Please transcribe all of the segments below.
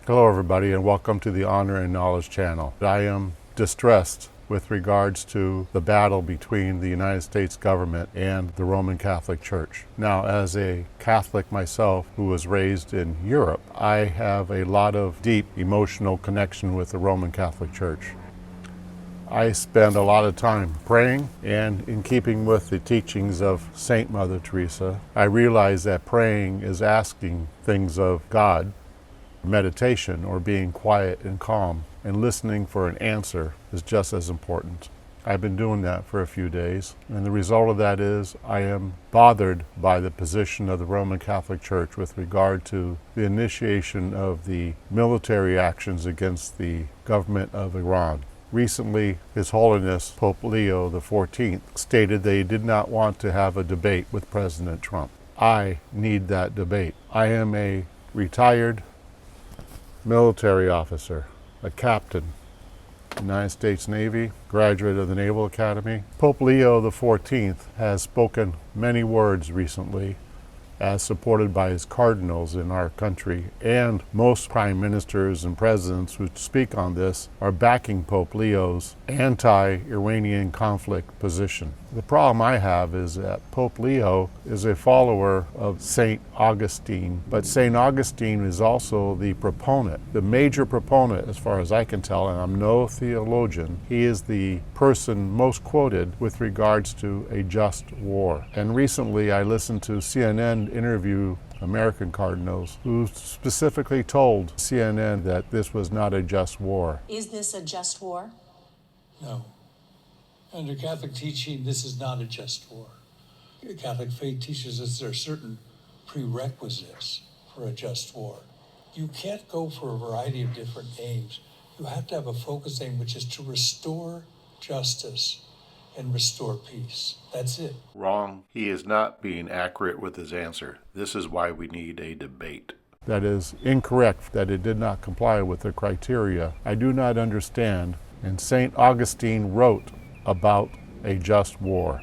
Hello everybody, and welcome to the Honor and Knowledge channel. I am distressed with regards to the battle between the United States government and the Roman Catholic Church. Now, as a Catholic myself who was raised in Europe, I have a lot of deep emotional connection with the Roman Catholic Church. I spend a lot of time praying, and in keeping with the teachings of Saint Mother Teresa, I realize that praying is asking things of God. Meditation, or being quiet and calm and listening for an answer, is just as important. I've been doing that for a few days, and the result of that is I am bothered by the position of the Roman Catholic Church with regard to the initiation of the military actions against the government of Iran. Recently, His Holiness Pope Leo XIV stated they did not want to have a debate with President Trump. I need that debate. I am a retired military officer, a captain, United States Navy, graduate of the Naval Academy. Pope Leo XIV has spoken many words recently, as supported by his cardinals in our country, and most prime ministers and presidents who speak on this are backing Pope Leo's anti-Iranian conflict position. The problem I have is that Pope Leo is a follower of St. Augustine, but St. Augustine is also the proponent, the major proponent as far as I can tell, and I'm no theologian. He is the person most quoted with regards to a just war. And recently I listened to CNN interview American cardinals who specifically told CNN that this was not a just war. Is this a just war? No. Under Catholic teaching, this is not a just war. The Catholic faith teaches us there are certain prerequisites for a just war. You can't go for a variety of different aims. You have to have a focus aim, which is to restore justice and restore peace. That's it. Wrong. He is not being accurate with his answer. This is why we need a debate. That is incorrect, that it did not comply with the criteria. I do not understand. And St. Augustine wrote about a just war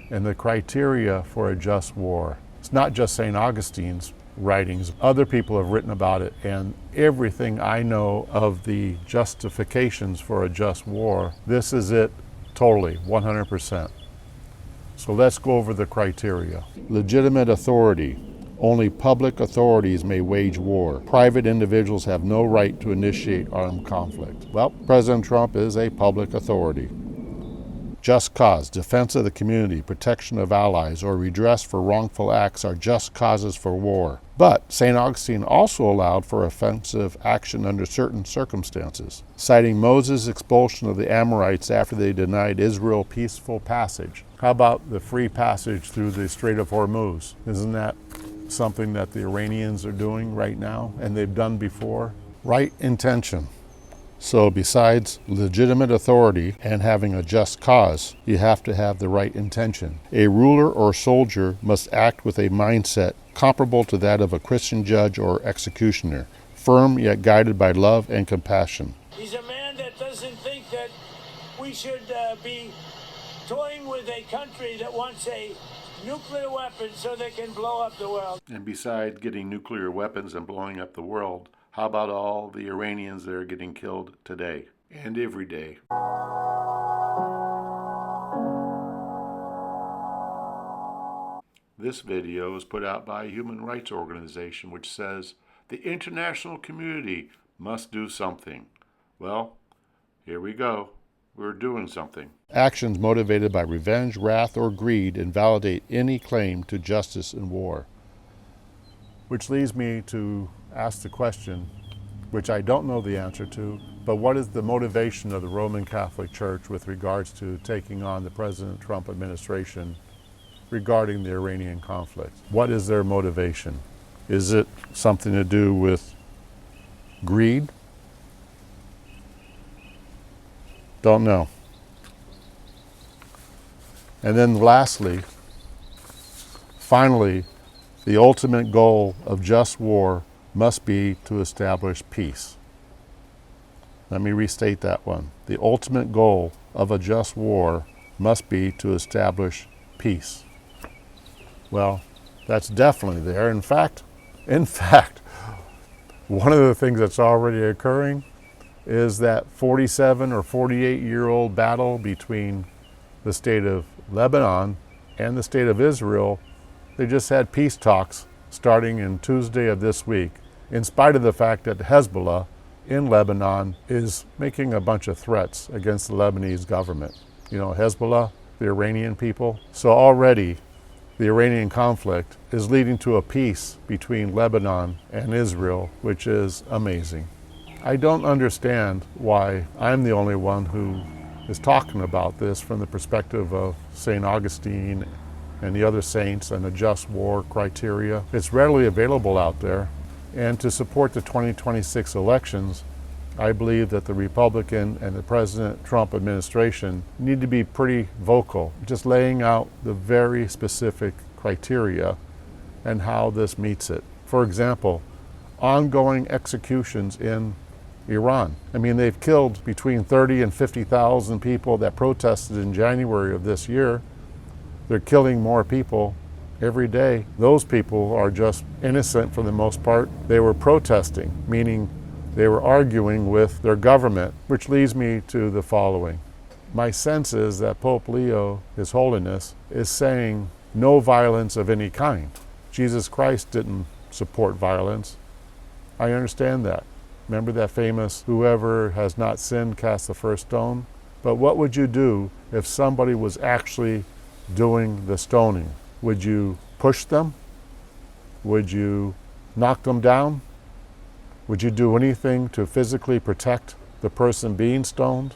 and the criteria for a just war. It's not just St. Augustine's writings. Other people have written about it, and everything I know of the justifications for a just war, this is it totally, 100%. So let's go over the criteria. Legitimate authority. Only public authorities may wage war. Private individuals have no right to initiate armed conflict. Well, President Trump is a public authority. Just cause, defense of the community, protection of allies, or redress for wrongful acts are just causes for war. But St. Augustine also allowed for offensive action under certain circumstances, citing Moses' expulsion of the Amorites after they denied Israel peaceful passage. How about the free passage through the Strait of Hormuz? Isn't that something that the Iranians are doing right now, and they've done before? Right intention. So besides legitimate authority and having a just cause, you have to have the right intention. A ruler or soldier must act with a mindset comparable to that of a Christian judge or executioner, firm yet guided by love and compassion. He's a man that doesn't think that we should be toying with a country that wants a nuclear weapon so they can blow up the world. And besides getting nuclear weapons and blowing up the world, how about all the Iranians that are getting killed today and every day? This video is put out by a human rights organization which says the international community must do something. Well, here we go. We're doing something. Actions motivated by revenge, wrath, or greed invalidate any claim to justice in war. Which leads me to ask the question, which I don't know the answer to, but what is the motivation of the Roman Catholic Church with regards to taking on the President Trump administration regarding the Iranian conflict? What is their motivation? Is it something to do with greed? Don't know. And then lastly, finally, the ultimate goal of just war must be to establish peace. Let me restate that one. The ultimate goal of a just war must be to establish peace. Well, that's definitely there. In fact, One of the things that's already occurring is that 47 or 48-year-old battle between the state of Lebanon and the state of Israel. They just had peace talks starting in Tuesday of this week, in spite of the fact that Hezbollah in Lebanon is making a bunch of threats against the Lebanese government. You know, Hezbollah, the Iranian people. So already the Iranian conflict is leading to a peace between Lebanon and Israel, which is amazing. I don't understand why I'm the only one who is talking about this from the perspective of St. Augustine and the other saints and the just war criteria. It's readily available out there. And to support the 2026 elections, I believe that the Republican and the President Trump administration need to be pretty vocal, just laying out the very specific criteria and how this meets it. For example, ongoing executions in Iran. I mean, they've killed between 30 and 50,000 people that protested in January of this year. They're killing more people every day. Those people are just innocent for the most part. They were protesting, meaning they were arguing with their government, which leads me to the following. My sense is that Pope Leo, His Holiness, is saying no violence of any kind. Jesus Christ didn't support violence. I understand that. Remember that famous, whoever has not sinned, cast the first stone? But what would you do if somebody was actually doing the stoning? Would you push them? Would you knock them down? Would you do anything to physically protect the person being stoned?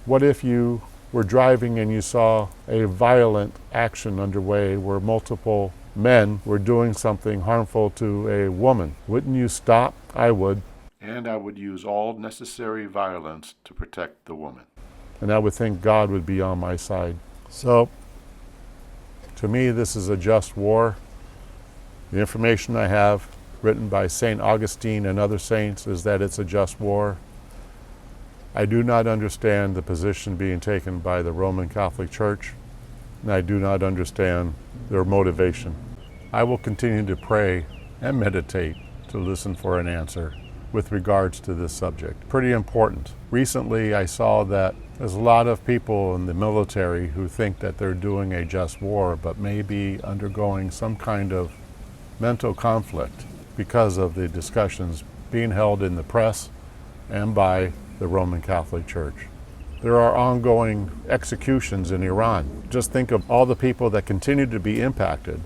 What if you were driving and you saw a violent action underway where multiple men were doing something harmful to a woman? Wouldn't you stop? I would. And I would use all necessary violence to protect the woman. And I would think God would be on my side. So, to me, this is a just war. The information I have, written by St. Augustine and other saints, is that it's a just war. I do not understand the position being taken by the Roman Catholic Church, and I do not understand their motivation. I will continue to pray and meditate to listen for an answer with regards to this subject. Pretty important. Recently, I saw that there's a lot of people in the military who think that they're doing a just war, but may be undergoing some kind of mental conflict because of the discussions being held in the press and by the Roman Catholic Church. There are ongoing executions in Iran. Just think of all the people that continue to be impacted.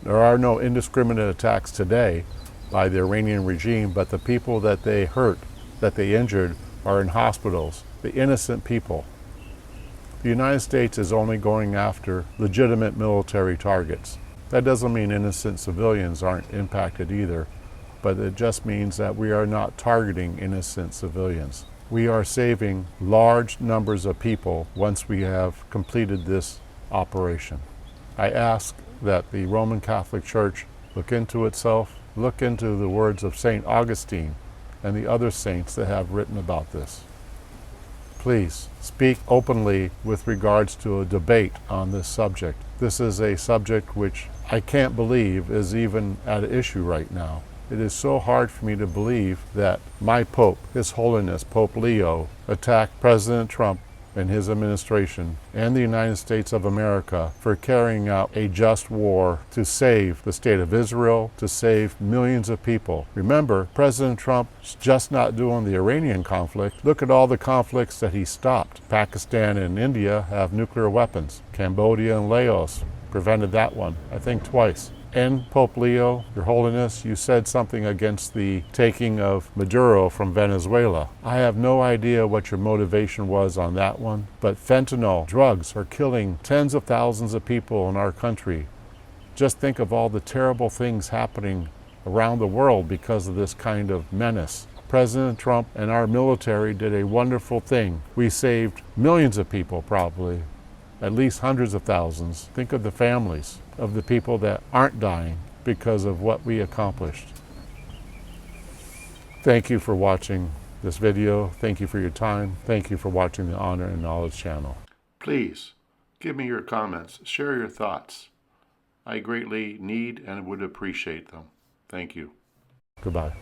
There are no indiscriminate attacks today by the Iranian regime, but the people that they hurt, that they injured, are in hospitals, the innocent people. The United States is only going after legitimate military targets. That doesn't mean innocent civilians aren't impacted either, but it just means that we are not targeting innocent civilians. We are saving large numbers of people once we have completed this operation. I ask that the Roman Catholic Church look into itself, look into the words of St. Augustine and the other saints that have written about this. Please speak openly with regards to a debate on this subject. This is a subject which I can't believe is even at issue right now. It is so hard for me to believe that my Pope, His Holiness Pope Leo, attacked President Trump and his administration and the United States of America for carrying out a just war to save the state of Israel, to save millions of people. Remember, President Trump's just not doing the Iranian conflict. Look at all the conflicts that he stopped. Pakistan and India have nuclear weapons. Cambodia and Laos prevented that one, I think twice. And Pope Leo, Your Holiness, you said something against the taking of Maduro from Venezuela. I have no idea what your motivation was on that one, but fentanyl, drugs are killing tens of thousands of people in our country. Just think of all the terrible things happening around the world because of this kind of menace. President Trump and our military did a wonderful thing. We saved millions of people probably, at least hundreds of thousands. Think of the families of the people that aren't dying because of what we accomplished. Thank you for watching this video. Thank you for your time. Thank you for watching the Honor and Knowledge channel. Please give me your comments. Share your thoughts. I greatly need and would appreciate them. Thank you. Goodbye.